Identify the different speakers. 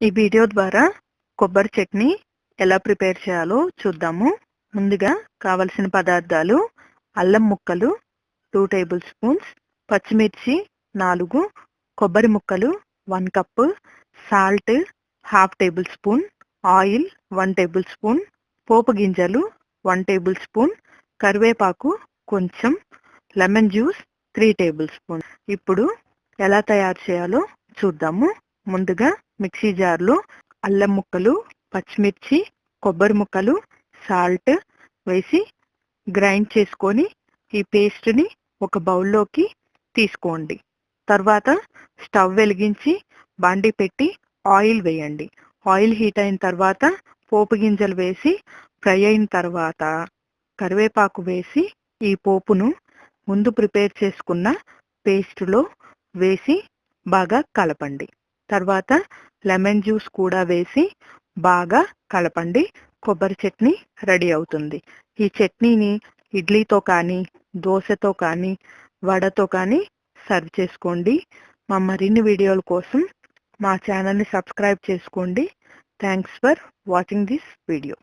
Speaker 1: ఈ వీడియో ద్వారా కొబ్బరి చట్నీ ఎలా ప్రిపేర్ చేయాలో చూద్దాము. ముందుగా కావలసిన పదార్థాలు: అల్లం ముక్కలు 2 టేబుల్ స్పూన్స్, పచ్చిమిర్చి 4, కొబ్బరి ముక్కలు 1 cup, salt 1/2 tablespoon, oil 1 tablespoon, పోపు గింజలు 1 టేబుల్ స్పూన్, కరివేపాకు కొంచెం, లెమన్ జ్యూస్ 3 టేబుల్ స్పూన్. ఇప్పుడు ఎలా తయారు చేయాలో చూద్దాము. ముందుగా మిక్సీ జార్లో అల్లం ముక్కలు, పచ్చిమిర్చి, కొబ్బరి ముక్కలు, సాల్ట్ వేసి గ్రైండ్ చేసుకొని ఈ పేస్ట్ని ఒక బౌల్లోకి తీసుకోండి. తర్వాత స్టవ్ వెలిగించి బాండీ పెట్టి ఆయిల్ వేయండి. ఆయిల్ హీట్ అయిన తర్వాత పోపు గింజలు వేసి ఫ్రై అయిన తర్వాత కరివేపాకు వేసి ఈ పోపును ముందు ప్రిపేర్ చేసుకున్న పేస్ట్లో వేసి బాగా కలపండి. తర్వాత లెమన్ జ్యూస్ కూడా వేసి బాగా కలపండి. కొబ్బరి చట్నీ రెడీ అవుతుంది. ఈ చట్నీని ఇడ్లీతో కానీ, దోశతో కానీ, వడతో కానీ సర్వ్ చేసుకోండి. మా మరిన్ని వీడియోల కోసం మా ఛానల్ని సబ్స్క్రైబ్ చేసుకోండి. Thanks for watching this video.